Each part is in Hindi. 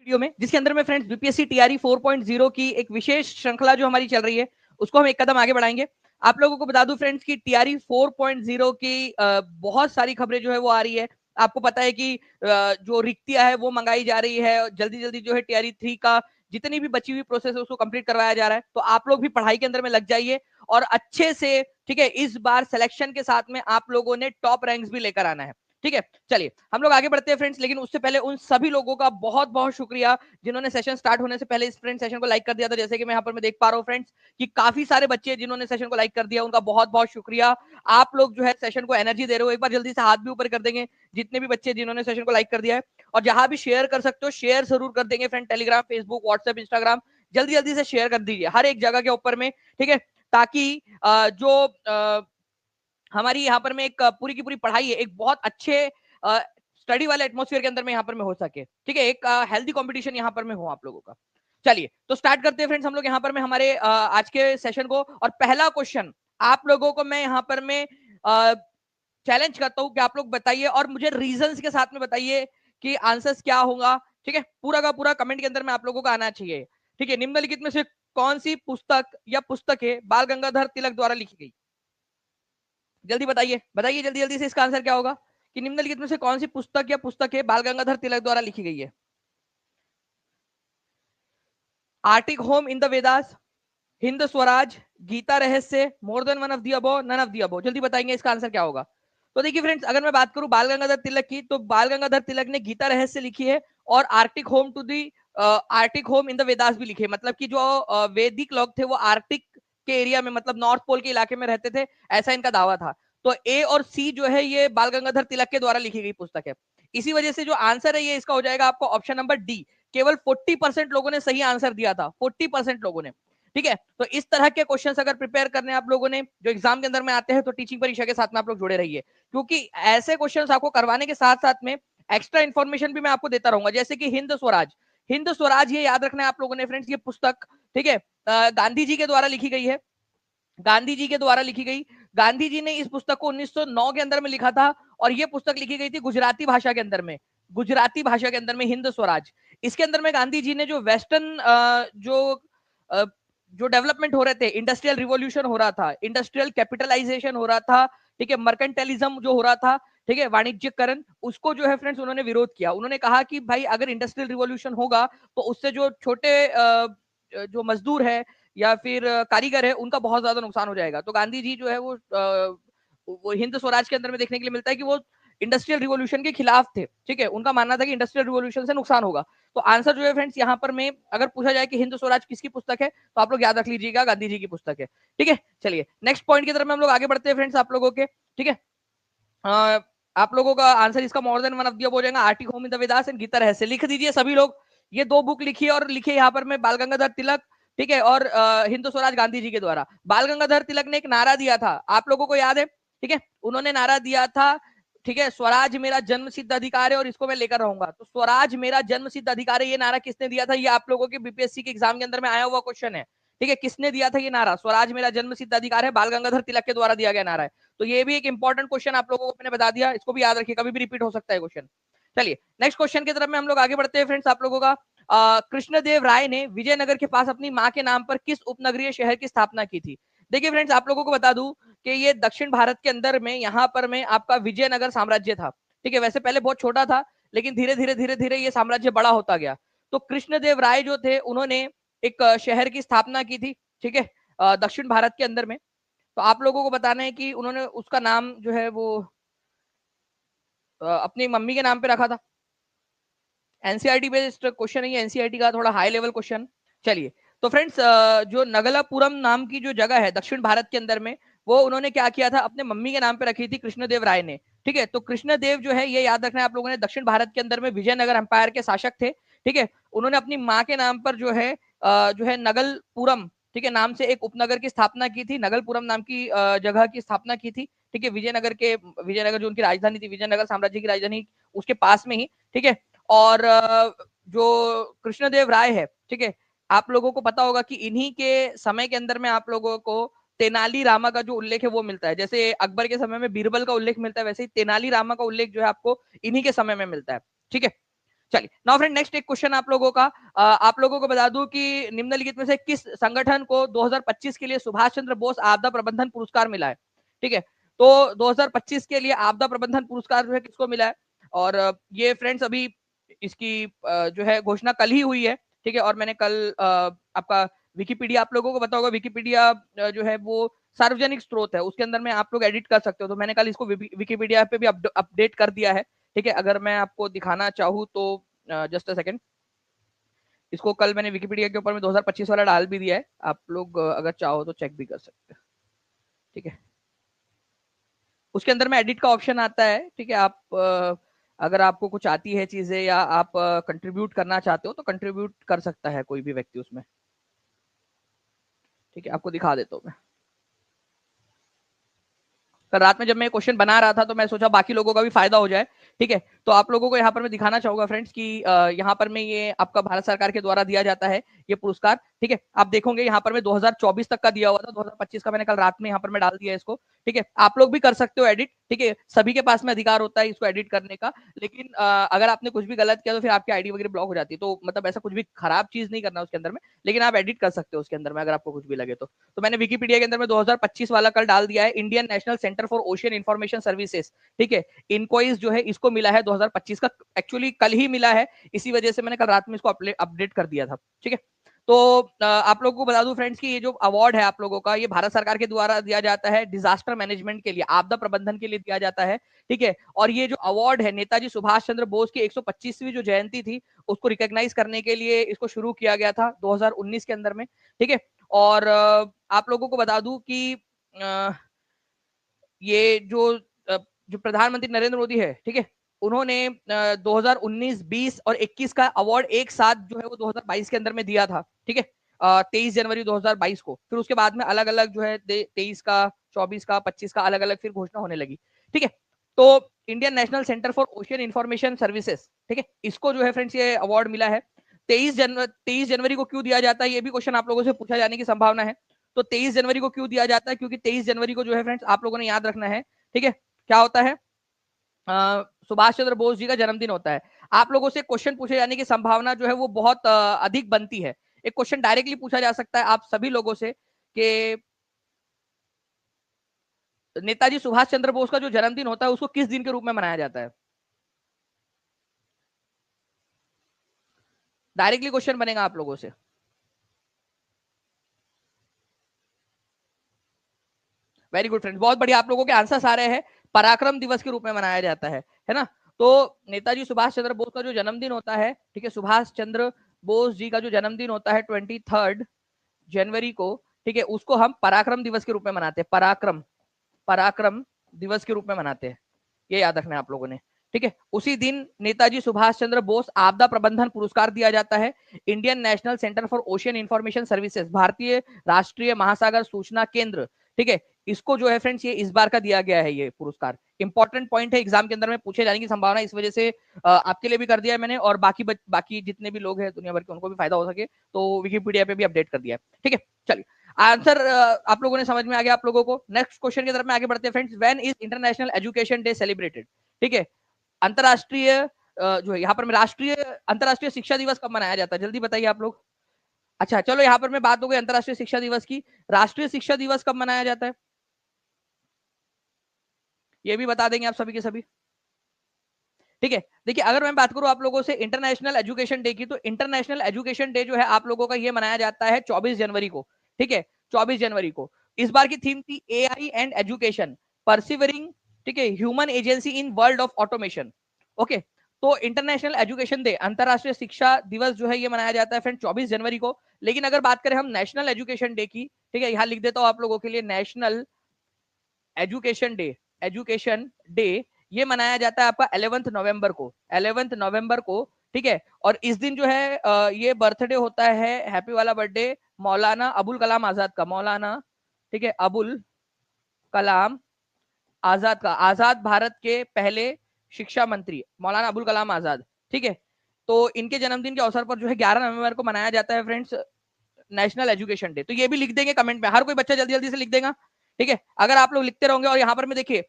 वीडियो में, जिसके अंदर में फ्रेंड्स बीपीएससी टीआरई 4.0 की एक विशेष श्रृंखला जो हमारी चल रही है उसको हम एक कदम आगे बढ़ाएंगे। आप लोगों को बता दूं फ्रेंड्स की टीआरई 4.0 की बहुत सारी खबरें जो है वो आ रही है। आपको पता है कि जो रिक्तियां है वो मंगाई जा रही है, जल्दी जल्दी जो है टीआरई 3 का जितनी भी बची हुई प्रोसेस है उसको कंप्लीट करवाया जा रहा है। तो आप लोग भी पढ़ाई के अंदर में लग जाइए और अच्छे से, ठीक है, इस बार सिलेक्शन के साथ में आप लोगों ने टॉप रैंक्स भी लेकर आना है। ठीक है, चलिए हम लोग आगे बढ़ते हैं फ्रेंड्स, लेकिन उससे पहले उन सभी लोगों का बहुत बहुत शुक्रिया जिन्होंने सेशन स्टार्ट होने से पहले इस फ्रेंड सेशन को लाइक कर दिया था। जैसे कि मैं यहाँ पर मैं देख पा रहा हूँ फ्रेंड्स कि काफी सारे बच्चे जिन्होंने सेशन को लाइक कर दिया, उनका बहुत बहुत शुक्रिया। आप लोग जो है सेशन को एनर्जी दे रहे हो, एक बार जल्दी से हाथ भी ऊपर कर देंगे जितने भी बच्चे जिन्होंने सेशन को लाइक कर दिया है। और जहां भी शेयर कर सकते हो शेयर जरूर कर देंगे friend, Telegram, Facebook, WhatsApp, Instagram, जल्दी जल्दी से शेयर कर दीजिए हर एक जगह के ऊपर में, ठीक है, ताकि जो हमारी यहाँ पर में एक पूरी की पूरी पढ़ाई है एक बहुत अच्छे स्टडी वाले एटमोस्फेयर के अंदर में यहाँ पर में हो सके। ठीक है, एक हेल्दी कंपटीशन यहाँ पर में हो आप लोगों का। चलिए तो स्टार्ट करते हैं फ्रेंड्स हम लोग यहाँ पर में हमारे आज के सेशन को। और पहला क्वेश्चन आप लोगों को मैं यहाँ पर में चैलेंज करता हूँ कि आप लोग बताइए और मुझे रीजंस के साथ में बताइए कि आंसर्स क्या होगा। ठीक है, पूरा का पूरा कमेंट के अंदर में आप लोगों का आना चाहिए। ठीक है, निम्नलिखित में से कौन सी पुस्तक या पुस्तकें बाल गंगाधर तिलक द्वारा लिखी गई? जल्दी बताइए, बताइए जल्दी जल्दी से इसका आंसर क्या होगा कि निम्नलिखित में से कौन सी पुस्तक या पुस्तकें बाल गंगाधर तिलक द्वारा लिखी गई है? Arctic home in the Vedas, Hind Swaraj, Gita Rahasya, more than one of the above, none of the above. जल्दी बताएंगे इसका आंसर क्या होगा। तो देखिए फ्रेंड्स, अगर मैं बात करूं बाल गंगाधर तिलक की, तो बाल गंगाधर तिलक ने गीता रहस्य लिखी है और Arctic home to the Arctic home in the Vedas भी लिखे। मतलब कि जो वैदिक लोग थे वो आर्टिक के एरिया में, मतलब नॉर्थ पोल के इलाके में रहते थे, ऐसा इनका दावा था। तो ए और सी जो है ये बाल गंगाधर तिलक के द्वारा लिखी गई पुस्तक है। इसी वजह से जो आंसर है ये इसका हो जाएगा आपको ऑप्शन नंबर डी। केवल 40% लोगों ने सही आंसर दिया था, 40% लोगों ने। ठीक है, तो इस तरह के क्वेश्चंस अगर प्रिपेयर करने आप लोगों ने जो एग्जाम के अंदर में आते हैं तो टीचिंग परीक्षा के साथ में आप लोग जुड़े रहिए, क्योंकि ऐसे क्वेश्चंस आपको करवाने के साथ साथ में एक्स्ट्रा इन्फॉर्मेशन भी मैं आपको देता रहूंगा। जैसे कि हिंद स्वराज, हिंद स्वराज ये याद रखना है आप लोगों ने फ्रेंड्स, ये पुस्तक, ठीक है, गांधी जी के द्वारा लिखी गई है। गांधी जी के द्वारा लिखी गई। गांधी जी ने इस पुस्तक को 1909 के अंदर में लिखा था और यह पुस्तक लिखी गई थी गुजराती भाषा के अंदर में, गुजराती भाषा के अंदर में हिंद स्वराज। इसके अंदर में गांधी जी ने जो वेस्टर्न जो डेवलपमेंट हो रहे थे, इंडस्ट्रियल रिवॉल्यूशन हो रहा था, इंडस्ट्रियल कैपिटलाइजेशन हो रहा था, ठीक है, मर्केंटलिज्म जो हो रहा था, ठीक है, वाणिज्यकरण, उसको जो है फ्रेंड्स उन्होंने विरोध किया। उन्होंने कहा कि भाई अगर इंडस्ट्रियल रिवॉल्यूशन होगा तो उससे जो छोटे जो मजदूर है या फिर कारीगर है उनका बहुत ज्यादा नुकसान हो जाएगा। तो गांधी जी जो है वो हिंद स्वराज के अंदर में देखने के लिए मिलता है कि वो इंडस्ट्रियल रिवॉल्यूशन के खिलाफ थे। ठीक है, उनका मानना था कि इंडस्ट्रियल रिवॉल्यूशन से नुकसान होगा। तो आंसर जो है फ्रेंड्स यहाँ पर में अगर पूछा जाए कि हिंद स्वराज किसकी पुस्तक है तो आप लोग याद रख लीजिएगा गांधी जी की पुस्तक है। ठीक है, चलिए नेक्स्ट पॉइंट की तरफ में हम लोग आगे बढ़ते हैं फ्रेंड्स आप लोगों के। ठीक है, आप लोगों का आंसर इसका मोर देन वन ऑफ दिया हो जाएगा, Arctic home in the Vedas and Gita Rahasya. लिख दीजिए सभी लोग, ये दो बुक लिखिए और लिखिए यहाँ पर में बाल गंगाधर तिलक, ठीक है, और हिंद स्वराज गांधी जी के द्वारा। बाल गंगाधर तिलक ने एक नारा दिया था, आप लोगों को याद है? ठीक है, उन्होंने नारा दिया था, ठीक है, स्वराज मेरा जन्म सिद्ध अधिकार है और इसको मैं लेकर रहूंगा। तो स्वराज मेरा जन्म सिद्ध अधिकार है, ये नारा किसने दिया था? ये आप लोगों के बीपीएससी के एग्जाम के अंदर में आया हुआ क्वेश्चन है। ठीक है, किसने दिया था ये नारा? स्वराज मेरा जन्म सिद्ध अधिकार है, बाल गंगाधर तिलक के द्वारा दिया गया नारा है। तो ये भी एक इंपॉर्टेंट क्वेश्चन आप लोगों को मैंने बता दिया, इसको भी याद रखिए, कभी भी रिपीट हो सकता है क्वेश्चन। चलिए नेक्स्ट क्वेश्चन की तरफ में हम लोग आगे बढ़ते हैं फ्रेंड्स आप लोगों का। कृष्णदेव राय ने विजयनगर के पास अपनी मां के नाम पर किस उपनगरीय शहर की स्थापना की थी? देखिए फ्रेंड्स, आप लोगों को बता दूं कि ये दक्षिण भारत के अंदर में यहाँ पर में आपका विजयनगर साम्राज्य था। ठीक है, वैसे पहले बहुत छोटा था लेकिन धीरे धीरे धीरे धीरे ये साम्राज्य बड़ा होता गया। तो कृष्णदेव राय जो थे उन्होंने एक शहर की स्थापना की थी, ठीक है, दक्षिण भारत के अंदर में। तो आप लोगों को बताना है कि उन्होंने उसका नाम जो है वो अपनी मम्मी के नाम पे रखा था। एनसीईआरटी बेस्ड क्वेश्चन है, एनसीईआरटी का थोड़ा हाई लेवल क्वेश्चन। चलिए तो फ्रेंड्स, जो नगलापुरम नाम की जो जगह है दक्षिण भारत के अंदर में, वो उन्होंने क्या किया था? अपने मम्मी के नाम पे रखी थी कृष्णदेव राय ने। ठीक है, तो कृष्णदेव जो है ये याद रखना है आप लोगों ने, दक्षिण भारत के अंदर में विजयनगर अंपायर के शासक थे। ठीक है, उन्होंने अपनी माँ के नाम पर जो है नगलपुरम, ठीक है, नाम से एक उपनगर की स्थापना की थी, नगलपुरम नाम की जगह की स्थापना की थी। ठीक है, विजयनगर जो उनकी राजधानी थी, विजयनगर साम्राज्य की राजधानी, उसके पास में ही। ठीक है, और जो कृष्णदेव राय है, ठीक है, आप लोगों को पता होगा कि इन्हीं के समय के अंदर में आप लोगों को तेनाली रामा का जो उल्लेख है वो मिलता है। जैसे अकबर के समय में बीरबल का उल्लेख मिलता है, वैसे ही तेनाली रामा का उल्लेख जो है आपको इन्हीं के समय में मिलता है। ठीक है, चलिए नाउ फ्रेंड नेक्स्ट एक क्वेश्चन आप लोगों का, आप लोगों को बता दूं कि निम्नलिखित में से किस संगठन को 2025 के लिए सुभाष चंद्र बोस आपदा प्रबंधन पुरस्कार मिला है। ठीक है, तो 2025 के लिए आपदा प्रबंधन पुरस्कार जो है किसको मिला है, और ये फ्रेंड्स अभी इसकी जो है घोषणा कल ही हुई है। ठीक है, और मैंने कल आपका विकिपीडिया, आप लोगों को पता होगा विकिपीडिया जो है वो सार्वजनिक स्रोत है, उसके अंदर में आप लोग एडिट कर सकते हो, तो मैंने कल इसको विकिपीडिया पे भी अपडेट कर दिया है। ठीक है, अगर मैं आपको दिखाना चाहूँ तो जस्ट अ सेकंड, इसको कल मैंने विकिपीडिया के ऊपर में 2025 वाला डाल भी दिया है, आप लोग अगर चाहो तो चेक भी कर सकते हैं। ठीक है, उसके अंदर में एडिट का ऑप्शन आता है। ठीक है, आप अगर आपको कुछ आती है चीजें या आप कंट्रीब्यूट करना चाहते हो तो कंट्रीब्यूट कर सकता है कोई भी व्यक्ति उसमें। ठीक है, आपको दिखा देता हूँ मैं। कल रात में जब मैं क्वेश्चन बना रहा था तो मैं सोचा बाकी लोगों का भी फायदा हो जाए। ठीक है, तो आप लोगों को यहाँ पर मैं दिखाना चाहूंगा फ्रेंड्स कि यहाँ पर मैं ये आपका भारत सरकार के द्वारा दिया जाता है ये पुरस्कार। ठीक है, आप देखोगे यहाँ पर मैं 2024 तक का दिया हुआ था, 2025 का मैंने कल रात में यहाँ पर मैं डाल दिया इसको। ठीक है, आप लोग भी कर सकते हो एडिट। ठीक है, सभी के पास में अधिकार होता है इसको एडिट करने का, लेकिन अगर आपने कुछ भी गलत किया तो फिर आपकी आईडी वगैरह ब्लॉक हो जाती है, तो मतलब ऐसा कुछ भी खराब चीज नहीं करना उसके अंदर में, लेकिन आप एडिट कर सकते हो उसके अंदर में अगर आपको कुछ भी लगे तो मैंने विकिपीडिया के अंदर में 2025 वाला कल डाल दिया है, Indian national centre for ocean information services. ठीक है, इनकोइस जो है इसको मिला है 2025 का, एक्चुअली कल ही मिला है, इसी वजह से मैंने कल रात में इसको अपडेट कर दिया था। ठीक है, तो आप लोगों को बता दूं फ्रेंड्स कि ये जो अवार्ड है आप लोगों का, ये भारत सरकार के द्वारा दिया जाता है डिजास्टर मैनेजमेंट के लिए, आपदा प्रबंधन के लिए दिया जाता है। ठीक है, और ये जो अवार्ड है नेताजी सुभाष चंद्र बोस की 125वीं जो जयंती थी उसको रिकॉग्नाइज करने के लिए इसको शुरू किया गया था 2019 के अंदर में। ठीक है, और आप लोगों को बता दूं कि ये जो प्रधानमंत्री नरेंद्र मोदी है, ठीक है, उन्होंने 2019, 20 और 21 का अवार्ड एक साथ जो है वो 2022 के अंदर में दिया था। ठीक है, 23 जनवरी 2022 को, फिर उसके बाद में अलग अलग जो है 23 का, 24 का, 25 का अलग अलग फिर घोषणा होने लगी। ठीक है, तो Indian national centre for ocean information services, ठीक है, इसको जो है फ्रेंड्स ये अवार्ड मिला है। 23 जनवरी को क्यों दिया जाता है, ये भी क्वेश्चन आप लोगों से पूछा जाने की संभावना है। तो 23 जनवरी को क्यों दिया जाता है, क्योंकि 23 जनवरी को जो है फ्रेंड्स आप लोगों ने याद रखना है। ठीक है, क्या होता है, सुभाष चंद्र बोस जी का जन्मदिन होता है। आप लोगों से क्वेश्चन पूछे जाने की संभावना जो है वो बहुत अधिक बनती है। एक क्वेश्चन डायरेक्टली पूछा जा सकता है आप सभी लोगों से कि नेताजी सुभाष चंद्र बोस का जो जन्मदिन होता है उसको किस दिन के रूप में मनाया जाता है। डायरेक्टली क्वेश्चन बनेगा आप लोगों से। वेरी गुड फ्रेंड्स, बहुत बढ़िया, आप लोगों के आंसर्स आ रहे हैं। पराक्रम दिवस के रूप में मनाया जाता है ना। तो नेताजी सुभाष चंद्र बोस का जो जन्मदिन होता है, ठीक है, सुभाष चंद्र बोस जी का जो जन्मदिन होता है 23 जनवरी को, ठीक है, उसको हम पराक्रम दिवस के रूप में मनाते हैं। पराक्रम दिवस के रूप में मनाते हैं, ये याद रखना है आप लोगों ने। ठीक है, उसी दिन नेताजी सुभाष चंद्र बोस आपदा प्रबंधन पुरस्कार दिया जाता है। Indian national centre for ocean information services, भारतीय राष्ट्रीय महासागर सूचना केंद्र, ठीक है, इसको जो है फ्रेंड्स ये इस बार का दिया गया है ये पुरस्कार। इंपॉर्टेंट पॉइंट है, एग्जाम के अंदर में पूछे जाने की संभावना, इस वजह से आपके लिए भी कर दिया है मैंने, और बाकी जितने भी लोग हैं दुनिया भर के उनको भी फायदा हो सके, तो विकिपीडिया पे भी अपडेट कर दिया है। ठीक है, चलिए आंसर आप लोगों ने समझ में आ गया आप लोगों को। नेक्स्ट क्वेश्चन की तरफ में आगे बढ़ते हैं friends. When is international education day celebrated. ठीक है, अंतरराष्ट्रीय जो है यहाँ पर राष्ट्रीय अंतरराष्ट्रीय शिक्षा दिवस कब मनाया जाता है, जल्दी बताइए आप लोग। अच्छा चलो, यहाँ पर मैं बात हो गई अंतरराष्ट्रीय शिक्षा दिवस की। राष्ट्रीय शिक्षा दिवस कब मनाया जाता है, ये भी बता देंगे आप सभी के सभी। ठीक है, देखिए अगर मैं बात करूं आप लोगों से इंटरनेशनल एजुकेशन डे की, तो इंटरनेशनल एजुकेशन डे जो है आप लोगों का ये मनाया जाता है 24 जनवरी को। ठीक है, 24 जनवरी को। इस बार की थीम थी एआई एंड एजुकेशन, परसिवरिंग, ठीक है, human agency in world of automation. Okay, तो इंटरनेशनल एजुकेशन डे, अंतरराष्ट्रीय शिक्षा दिवस जो है ये मनाया जाता है फ्रेंड 24 जनवरी को। लेकिन अगर बात करें हम नेशनल एजुकेशन डे की, ठीक है, यहां लिख देता हूं आप लोगों के लिए, नेशनल एजुकेशन डे ये मनाया जाता है आपका 11 नवंबर को, 11 नवंबर को। ठीक है, और इस दिन जो है ये बर्थडे होता है, हैप्पी वाला बर्थडे, मौलाना अबुल कलाम आजाद का, मौलाना, ठीक है, अबुल कलाम आजाद का, आजाद भारत के पहले शिक्षा मंत्री मौलाना अबुल कलाम आजाद। ठीक है, तो इनके जन्मदिन के अवसर पर जो है 11 नवंबर को मनाया जाता है फ्रेंड्स नेशनल एजुकेशन डे। तो ये भी लिख देंगे कमेंट में, हर कोई बच्चा जल्दी जल्दी से लिख देगा। ठीक है, अगर आप लोग लिखते रहोगे, और यहाँ पर मैं देखिए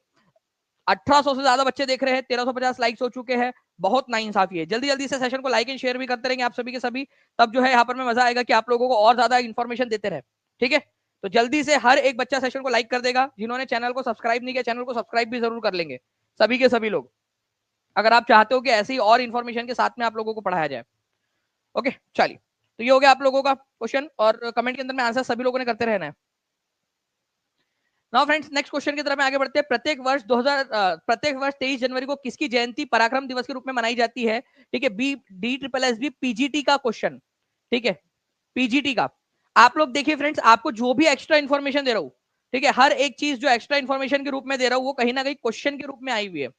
1800 से ज्यादा बच्चे देख रहे हैं, 1350 लाइक्स हो चुके हैं, बहुत नाइंसाफी है। जल्दी जल्दी से सेशन को लाइक एंड शेयर भी करते रहेंगे आप सभी के सभी, तब जो है यहाँ पर में मजा आएगा कि आप लोगों को और ज्यादा इन्फॉर्मेशन देते रहे। ठीक है, तो जल्दी से हर एक बच्चा सेशन को लाइक कर देगा। जिन्होंने चैनल को सब्सक्राइब नहीं किया, चैनल को सब्सक्राइब भी जरूर कर लेंगे सभी के सभी लोग, अगर आप चाहते हो कि ऐसी और इन्फॉर्मेशन के साथ में आप लोगों को पढ़ाया जाए। ओके, चलिए, तो ये हो गया आप लोगों का क्वेश्चन, और कमेंट के अंदर में आंसर सभी लोगों ने करते रहना है। नाउ फ्रेंड्स, नेक्स्ट क्वेश्चन की तरफ में आगे बढ़ते हैं। प्रत्येक वर्ष 23 जनवरी को किसकी जयंती पराक्रम दिवस के रूप में मनाई जाती है? ठीक है, B D triple S B PGT का क्वेश्चन। ठीक है, पीजीटी का। आप लोग देखिए फ्रेंड्स, आपको जो भी एक्स्ट्रा इन्फॉर्मेशन दे रहा हूं, ठीक है, हर एक चीज जो एक्स्ट्रा इन्फॉर्मेशन के रूप में दे रहा हूं वो कहीं ना कहीं क्वेश्चन के रूप में आई हुई है।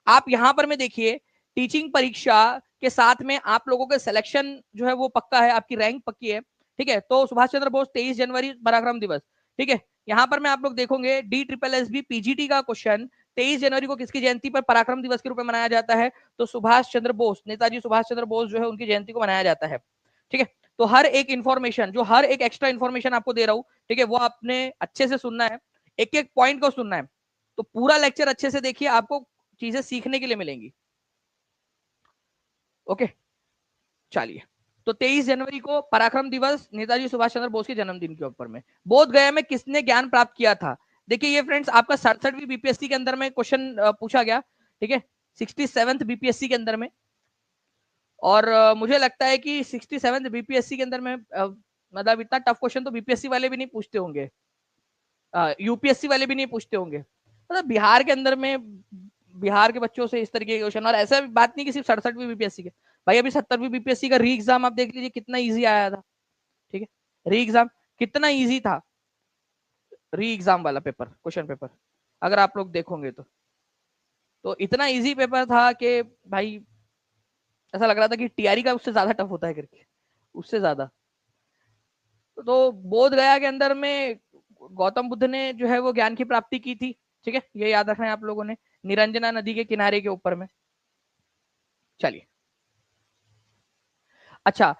आप यहां पर में देखिए, टीचिंग परीक्षा के साथ में आप लोगों का सिलेक्शन जो है वो पक्का है, आपकी रैंक पक्की है। ठीक है, तो सुभाष चंद्र बोस 23 जनवरी पराक्रम दिवस। ठीक है, यहां पर मैं आप लोग देखोगे D triple S B PGT का क्वेश्चन, 23 जनवरी को किसकी जयंती पर पराक्रम दिवस के रूप में मनाया जाता है? तो सुभाष चंद्र बोस, नेताजी सुभाष चंद्र बोस जो है उनकी जयंती को मनाया जाता है। ठीक है, तो हर एक इंफॉर्मेशन, जो हर एक एक्स्ट्रा इंफॉर्मेशन आपको दे रहा हूं, ठीक है, वो आपने अच्छे से सुनना है, एक एक पॉइंट को सुनना है। तो पूरा लेक्चर अच्छे से देखिए, आपको चीजें सीखने के लिए मिलेंगी। ओके, चलिए, तो 23 जनवरी को पराक्रम दिवस, नेताजी सुभाष चंद्र बोस के जन्मदिन के ऊपर में। बोध गया में किसने ज्ञान प्राप्त किया था? देखिए ये फ्रेंड्स आपका 67वीं बीपीएससी के अंदर में क्वेश्चन पूछा गया। ठीक है, 67th बीपीएससी के अंदर में, और मुझे लगता है कि 67th बीपीएससी के अंदर में मतलब इतना टफ क्वेश्चन तो बीपीएससी वाले भी नहीं पूछते होंगे, यूपीएससी वाले भी नहीं पूछते होंगे। मतलब बिहार के अंदर में, बिहार के बच्चों से इस तरीके के क्वेश्चन, और ऐसा बात नहीं कि सिर्फ 67वीं बीपीएससी के, भाई अभी 70वीं बीपीएससी का री एग्जाम आप देख लीजिए कितना इजी आया था। ठीक है, री एग्जाम कितना इजी था, री एग्जाम वाला पेपर, क्वेश्चन पेपर अगर आप लोग देखोगे तो इतना इजी पेपर था कि भाई ऐसा लग रहा था कि टीआरई का उससे ज्यादा टफ होता है करके, उससे ज्यादा। तो बोध गया के अंदर में गौतम बुद्ध ने जो है वो ज्ञान की प्राप्ति की थी। ठीक है, ये याद रखना है आप लोगों ने, निरंजना नदी के किनारे के ऊपर में। चलिए, अच्छा,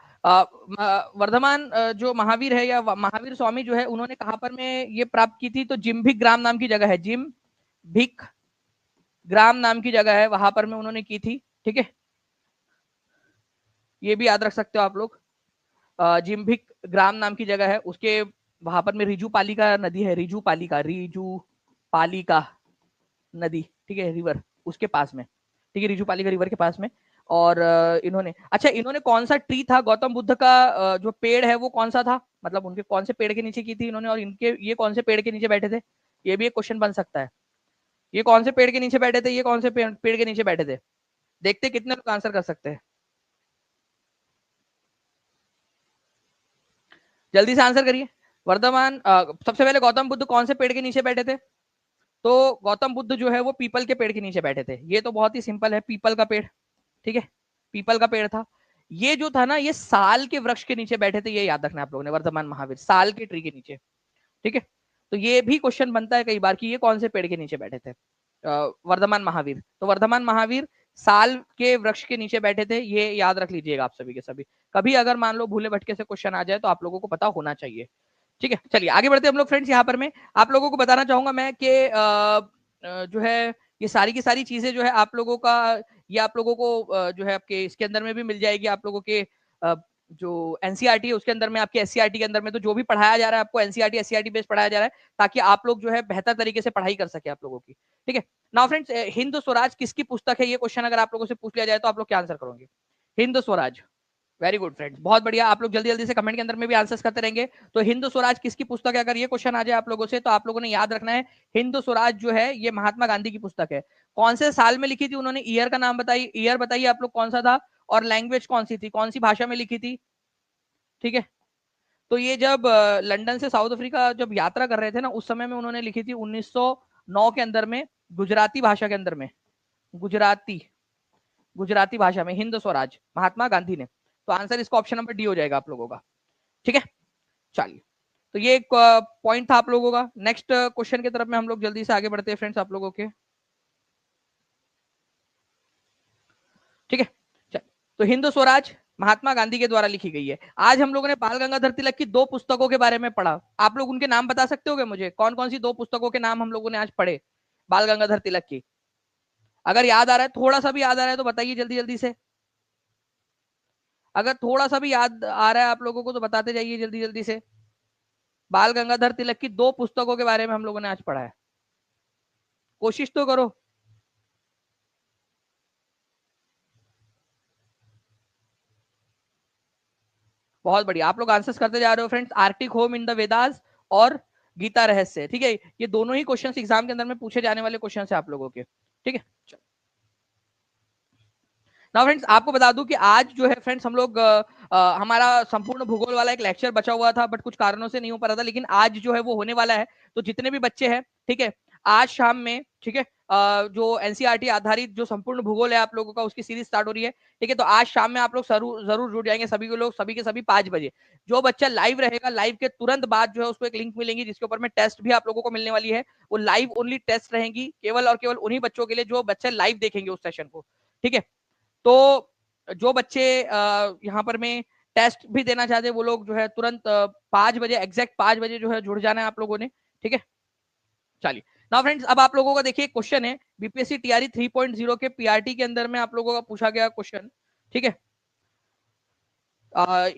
वर्धमान जो महावीर है या महावीर स्वामी जो है, उन्होंने कहां पर में ये प्राप्त की थी? तो जिम्भिक ग्राम नाम की जगह है, जिम भिक ग्राम नाम की जगह है, वहां पर में उन्होंने की थी। ठीक है, ये भी याद रख सकते हो आप लोग, जिम्भिक ग्राम नाम की जगह है, उसके वहां पर में रिजू पालिका नदी है, रिजू पालिका नदी, ठीक है, रिवर, उसके पास में। ठीक है, रिजू पालिका रिवर के पास में। और इन्होंने, अच्छा, इन्होंने कौन सा ट्री था गौतम बुद्ध का, जो पेड़ है वो कौन सा था, मतलब उनके कौन से पेड़ के नीचे की थी इन्होंने, और इनके ये कौन से पेड़ के नीचे बैठे थे? ये भी एक क्वेश्चन बन सकता है। ये कौन से पेड़ के नीचे बैठे थे, ये कौन से पेड़ के नीचे बैठे थे? देखते कितने लोग आंसर कर सकते हैं, जल्दी से आंसर करिए। वर्धमान सबसे पहले गौतम बुद्ध कौन से पेड़ के नीचे बैठे थे? तो गौतम बुद्ध जो है वो पीपल के पेड़ के नीचे बैठे थे। ये तो बहुत ही सिंपल है, पीपल का पेड़। ठीक है, पीपल का पेड़ था। ये जो था ना, ये साल के वृक्ष के नीचे बैठे थे, ये याद रखना आप लोगों ने, वर्धमान महावीर साल के ट्री के नीचे। ठीक है, तो ये भी क्वेश्चन बनता है कई बार कि ये कौन से पेड़ के नीचे बैठे थे, वर्धमान महावीर। तो वर्धमान महावीर साल के वृक्ष के नीचे बैठे थे, ये याद रख लीजिएगा आप सभी के सभी। कभी अगर मान लो भूले भटके से क्वेश्चन आ जाए तो आप लोगों को पता होना चाहिए। ठीक है, चलिए आगे बढ़ते हम लोग फ्रेंड्स। यहाँ पर मैं आप लोगों को बताना चाहूंगा मैं कि जो है ये सारी की सारी चीजें जो है आप लोगों का, ये आप लोगों को जो है आपके इसके अंदर में भी मिल जाएगी। आप लोगों के जो एनसीईआरटी है उसके अंदर में, आपके एससीईआरटी के अंदर में, तो जो भी पढ़ाया जा रहा है आपको एनसीईआरटी एससीईआरटी बेस्ड पढ़ाया जा रहा है, ताकि आप लोग जो है बेहतर तरीके से पढ़ाई कर सके आप लोगों की। ठीक है, नाउ फ्रेंड्स, हिंद स्वराज किसकी पुस्तक है? ये क्वेश्चन अगर आप लोगों से पूछ लिया जाए तो आप लोग क्या आंसर करोगे? Hind Swaraj, very good friends, बहुत बढ़िया। आप लोग जल्दी जल्दी से कमेंट के अंदर में भी आंसर्स करते रहेंगे। तो हिंद स्वराज किसकी पुस्तक है? अगर ये क्वेश्चन आ जाए आप लोगों से तो आप लोगों ने याद रखना है, हिंद स्वराज जो है ये महात्मा गांधी की पुस्तक है। कौन से साल में लिखी थी उन्होंने? ईयर का नाम बताइए, ईयर बताइए आप लोग कौन सा था, और लैंग्वेज कौन सी थी, कौन सी भाषा में लिखी थी? ठीक है, तो ये जब लंदन से साउथ अफ्रीका जब यात्रा कर रहे थे ना, उस समय में उन्होंने लिखी थी 1909 के अंदर में, गुजराती भाषा के अंदर में, गुजराती गुजराती भाषा में हिंद स्वराज, महात्मा गांधी ने। तो आंसर इसका ऑप्शन नंबर डी हो जाएगा आप लोगों का। ठीक है, चलिए, तो ये एक पॉइंट था आप लोगों का। नेक्स्ट क्वेश्चन की तरफ में हम लोग जल्दी से आगे बढ़ते हैं फ्रेंड्स आप लोगों के। ठीक है, तो हिंद स्वराज महात्मा गांधी के द्वारा लिखी गई है। आज हम लोगों ने बाल गंगाधर तिलक की दो पुस्तकों के बारे में पढ़ा। आप लोग उनके नाम बता सकते होगे मुझे, कौन कौन सी दो पुस्तकों के नाम हम लोगों ने आज पढ़े बाल गंगाधर तिलक की? अगर याद आ रहा है, थोड़ा सा भी याद आ रहा है तो बताइए जल्दी जल्दी से। अगर थोड़ा सा भी याद आ रहा है आप लोगों को तो बताते जाइए जल्दी जल्दी से। बाल गंगाधर तिलक की 2 पुस्तकों के बारे में हम लोगों ने आज पढ़ा है, कोशिश तो करो। बहुत बढ़िया, आप लोग आंसर्स करते जा रहे हो friends. Arctic home in the Vedas और गीता रहस्य, ठीक है, ये दोनों ही क्वेश्चंस एग्जाम के अंदर में पूछे जाने वाले क्वेश्चन है आप लोगों के, ठीक है। ना फ्रेंड्स आपको बता दूं कि आज जो है फ्रेंड्स हम लोग हमारा संपूर्ण भूगोल वाला एक लेक्चर बचा हुआ था, बट कुछ कारणों से नहीं हो पा रहा था, लेकिन आज जो है वो होने वाला है। तो जितने भी बच्चे हैं, ठीक है, आज शाम में, ठीक है, जो एनसीईआरटी आधारित जो संपूर्ण भूगोल है आप लोगों का, उसकी सीरीज स्टार्ट हो रही है, ठीक है। तो आज शाम में आप लोग जरूर जरूर जुड़ जाएंगे सभी के लोग, सभी के सभी 5 बजे। जो बच्चा लाइव रहेगा, लाइव के तुरंत बाद जो है उसको एक लिंक मिलेंगी जिसके ऊपर में टेस्ट भी आप लोगों को मिलने वाली है। वो लाइव ओनली टेस्ट रहेंगी, केवल और केवल उन्हीं बच्चों के लिए जो बच्चे लाइव देखेंगे उस सेशन को, ठीक है। तो जो बच्चे यहाँ पर में टेस्ट भी देना चाहते हैं वो लोग जो है तुरंत 5 बजे, एग्जैक्ट 5 बजे जो है जुड़ जाना है आप लोगों ने, ठीक है। चलिए ना फ्रेंड्स, अब आप लोगों का देखिए क्वेश्चन है बीपीएससी टीआरई 3.0 के पीआरटी के अंदर में आप लोगों का पूछा गया क्वेश्चन, ठीक है।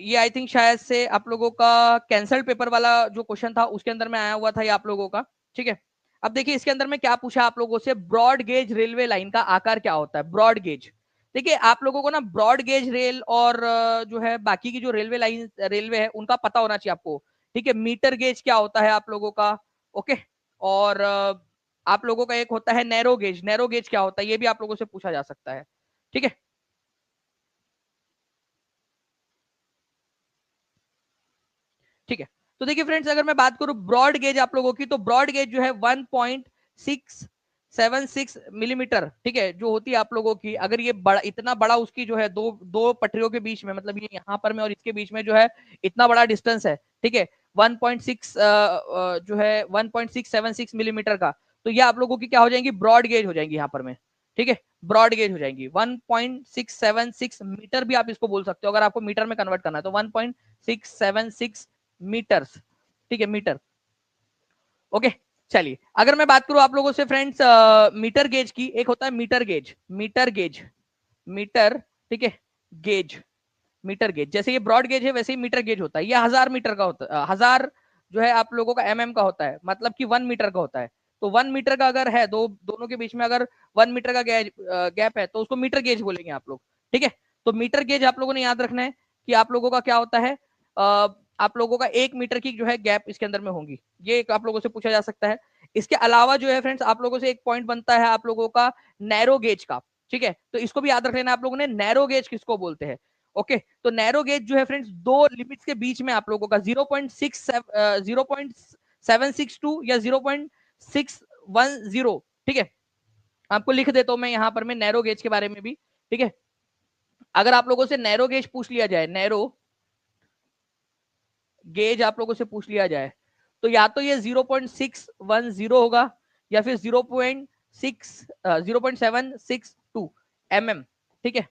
ये आई थिंक शायद से आप लोगों का कैंसल्ड पेपर वाला जो क्वेश्चन था उसके अंदर में आया हुआ था ये आप लोगों का, ठीक है। अब देखिए इसके अंदर में क्या पूछा आप लोगों से, ब्रॉड गेज रेलवे लाइन का आकार क्या होता है, ब्रॉड गेज। देखिए आप लोगों को ना ब्रॉड गेज रेल और जो है बाकी की जो रेलवे लाइन रेलवे है उनका पता होना चाहिए आपको, ठीक है। मीटर गेज क्या होता है आप लोगों का, ओके। और आप लोगों का एक होता है नैरो गेज, नैरो गेज क्या होता है ये भी आप लोगों से पूछा जा सकता है, ठीक है। ठीक है, तो देखिए फ्रेंड्स अगर मैं बात करूं ब्रॉड गेज आप लोगों की, तो ब्रॉड गेज जो है 1.676 मिलीमीटर, ठीक है, जो होती है आप लोगों की। अगर ये बड़ा, इतना बड़ा उसकी जो है दो दो पटरियों के बीच में, मतलब ये यहाँ पर में और इसके बीच में जो है इतना बड़ा डिस्टेंस है, ठीक है, 1.6 जो है 1.676 मिलीमीटर का। तो ये आप लोगों की क्या हो जाएंगी, ब्रॉड गेज हो जाएंगी यहाँ पर में, ठीक है। ब्रॉड गेज हो जाएंगी 1.676 मीटर भी आप इसको बोल सकते हो, अगर आपको मीटर में कन्वर्ट करना है तो 1.676 मीटर्स, ठीक है, मीटर, ओके। चलिए अगर मैं बात करूं आप लोगों से फ्रेंड्स मीटर गेज की, एक होता है metre gauge, metre gauge, metre, ठीक है, गेज, मीटर गेज। जैसे ये ब्रॉड गेज है वैसे ही मीटर गेज होता है, ये 1000 मीटर का होता है, 1000 जो है आप लोगों का एमएम का होता है, मतलब कि 1 मीटर का होता है। तो 1 मीटर का अगर है, दोनों के बीच में अगर 1 मीटर का गैप है तो उसको मीटर गेज बोलेंगे आप लोग, ठीक है। तो मीटर गेज आप लोगों ने याद रखना है कि आप लोगों का क्या होता है, आप लोगों का 1 मीटर की जो है गैप इसके अंदर में होंगी, ये एक आप लोगों से पूछा जा सकता है। इसके अलावा जो है फ्रेंड्स आप लोगों से एक पॉइंट बनता है आप लोगों का नैरो गेज का, ठीक है। तो इसको भी याद रख लेना आप लोगों ने, नैरो गेज किसको बोलते हैं, ओके। तो नैरो गेज जो है फ्रेंड्स दो लिमिट्स के बीच में आप लोगों का 0.762 या 0.610, ठीक है। आपको लिख देता हूं मैं यहां पर मैं नैरो गेज के बारे में भी, ठीक है। अगर आप लोगों से नैरो गेज पूछ लिया जाए, नैरो गेज आप लोगों से पूछ लिया जाए, तो या तो ये 0.610 होगा या फिर 0.762 mm, ठीक है।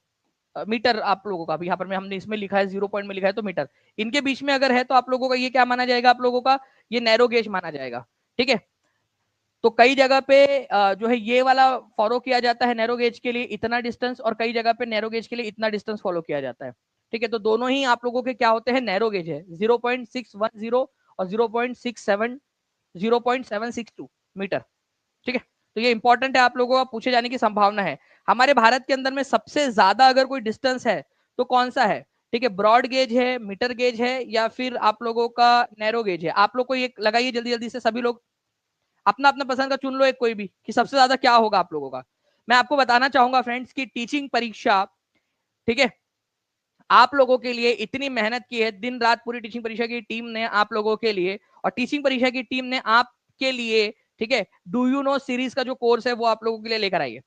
मीटर आप लोगों का भी यहाँ पर में हमने इसमें लिखा है 0 पॉइंट में लिखा है तो मीटर, इनके बीच में अगर है तो आप लोगों का ये क्या माना जाएगा, आप लोगों का ये नैरो गेज माना जाएगा, ठीक है। तो कई जगह पे जो है ये वाला फॉलो किया जाता है नैरो गेज के लिए इतना डिस्टेंस, और कई जगह पे नैरो गेज के लिए इतना डिस्टेंस फॉलो किया जाता है, ठीक है। तो दोनों ही आप लोगों के क्या होते हैं, नैरो गेज है, 0.610 और 0.762 मीटर, ठीक है। तो ये इंपॉर्टेंट है, आप लोगों का पूछे जाने की संभावना है। हमारे भारत के अंदर में सबसे ज्यादा अगर कोई डिस्टेंस है तो कौन सा है, ठीक है, ब्रॉड गेज है, मीटर गेज है, या फिर आप लोगों का नैरो गेज है। आप लोग को ये लगाइए जल्दी जल्दी से, सभी लोग अपना अपना पसंद का चुन लो एक कोई भी, कि सबसे ज्यादा क्या होगा आप लोगों का। मैं आपको बताना चाहूंगा फ्रेंड्स की टीचिंग परीक्षा, ठीक है, आप लोगों के लिए इतनी मेहनत की है, दिन रात पूरी टीचिंग परीक्षा की टीम ने आप लोगों के लिए, और टीचिंग परीक्षा की टीम ने आपके लिए, ठीक है, डू यू नो सीरीज का जो कोर्स है वो आप लोगों के लिए लेकर आई है।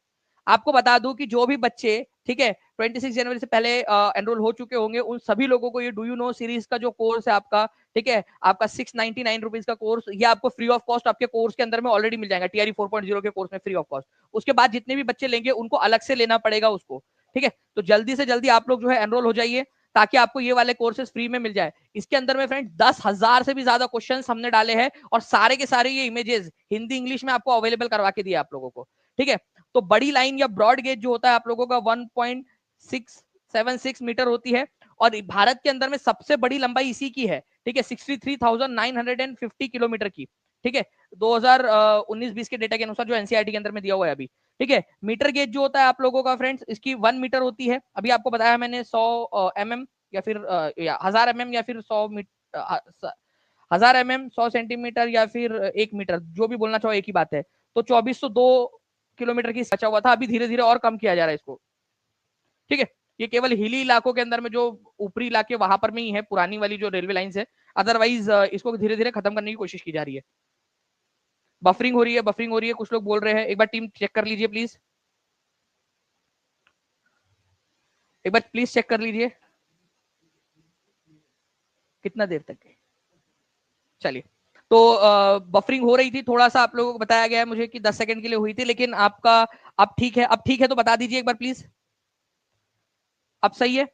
आपको बता दूं कि जो भी बच्चे, ठीक है, 26 जनवरी से पहले एनरोल हो चुके होंगे उन सभी लोगों को ये डू यू नो सीरीज का जो कोर्स है आपका, ठीक है, आपका 699 रुपीज का कोर्स, ये आपको फ्री ऑफ कॉस्ट आपके कोर्स के अंदर में ऑलरेडी मिल जाएगा, टीआरई 4.0 के कोर्स में फ्री ऑफ कॉस्ट। उसके बाद जितने भी बच्चे लेंगे उनको अलग से लेना पड़ेगा उसको, ठीक है। तो जल्दी से जल्दी आप लोग जो है एनरोल हो जाइए ताकि आपको ये वाले कोर्सेज फ्री में मिल जाए। इसके अंदर में फ्रेंड 10,000 से भी ज्यादा क्वेश्चंस हमने डाले हैं और सारे के सारे ये इमेजेस हिंदी इंग्लिश में आपको अवेलेबल करवा के दिए आप लोगों को, ठीक है। तो बड़ी लाइन या ब्रॉड गेज जो होता है आप लोगों का 1.676 मीटर होती है, और भारत के अंदर में सबसे बड़ी लंबाई इसी की है, ठीक है, 63,950 किलोमीटर की, ठीक है, 2019-20 के डेटा के अनुसार जो एनसीईआरटी के अंदर में दिया हुआ है अभी, ठीक है। मीटर गेज जो होता है आप लोगों का फ्रेंड्स, इसकी 1 मीटर होती है, अभी आपको बताया मैंने 100 mm या फिर 1000 mm या फिर 100 मीटर, 1000 mm 100 सेंटीमीटर या फिर 1 मीटर, जो भी बोलना चाहो एक ही बात है। तो 2402 किलोमीटर की बचा हुआ था, अभी धीरे धीरे और कम किया जा रहा है इसको, ठीक है। ये केवल हिली इलाकों के अंदर में, जो ऊपरी इलाके वहां पर में ही है पुरानी वाली जो रेलवे लाइन है, अदरवाइज इसको धीरे धीरे खत्म करने की कोशिश की जा रही है। बफरिंग हो रही है, बफरिंग हो रही है, कुछ लोग बोल रहे हैं, एक बार टीम चेक कर लीजिए प्लीज, एक बार प्लीज चेक कर लीजिए कितना देर तक है। चलिए, तो बफरिंग हो रही थी, थोड़ा सा आप लोगों को बताया गया है मुझे कि 10 सेकंड के लिए हुई थी, लेकिन आपका अब ठीक है, अब ठीक है, तो बता दीजिए एक बार प्लीज, अब सही है।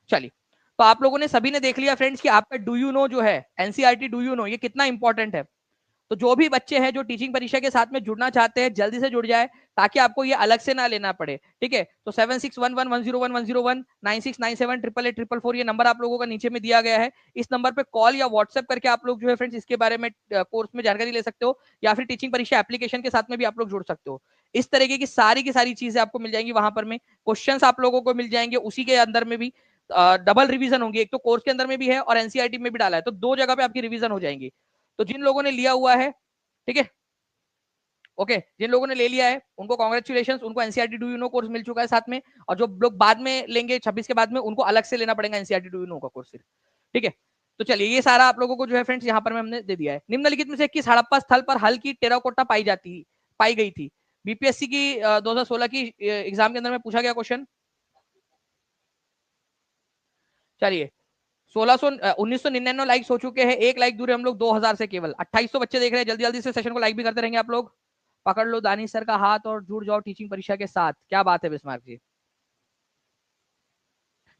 चलिए, तो आप लोगों ने सभी ने देख लिया फ्रेंड्स कि आपका डू यू नो जो है, एनसीईआरटी डू यू नो, ये कितना इंपॉर्टेंट है। तो जो भी बच्चे हैं जो टीचिंग परीक्षा के साथ में जुड़ना चाहते हैं, जल्दी से जुड़ जाए, ताकि आपको ये अलग से ना लेना पड़े, ठीक है। तो 7611101101, 9697888844 ये नंबर आप लोगों का नीचे में दिया गया है। इस नंबर पे कॉल या व्हाट्सएप करके आप लोग जो है फ्रेंड्स इसके बारे में कोर्स में जानकारी ले सकते हो, या फिर टीचिंग परीक्षा एप्लीकेशन के साथ में भी आप लोग जुड़ सकते हो। इस तरीके की सारी चीजें आपको मिल जाएंगी वहां पर में, क्वेश्चंस आप लोगों को मिल जाएंगे, उसी के अंदर में भी डबल रिवीजन होंगी, एक तो कोर्स के अंदर में भी है और एनसीईआरटी में भी डाला है, तो दो जगह पे आपकी रिवीजन हो जाएंगी। तो जिन लोगों ने लिया हुआ है, ठीक है, ओके, जिन लोगों ने ले लिया है उनको कांग्रेचुलेशन, उनको NCERT do you know course मिल चुका है साथ में, और जो लोग बाद में लेंगे 26 के बाद में, उनको अलग से लेना पड़ेगा एनसीईआरटी डू यू नो का कोर्स, ठीक है। तो चलिए, ये सारा आप लोगों को जो है फ्रेंड्स यहाँ पर हमने दे दिया है। निम्नलिखित में से किस हड़प्पा स्थल पर हल की टेराकोटा पाई गई थी? बीपीएससी की 2016 की एग्जाम के अंदर में पूछा गया क्वेश्चन। चलिए, 1999 लाइक्स हो चुके हैं, एक लाइक दूर है हम लोग 2000 से, केवल 2800 बच्चे देख रहे हैं, जल्दी जल्दी से सेशन को लाइक भी करते रहेंगे आप लोग। पकड़ लो दानिश सर का हाथ और जुड़ जाओ टीचिंग परीक्षा के साथ, क्या बात है बिस्मार्क जी,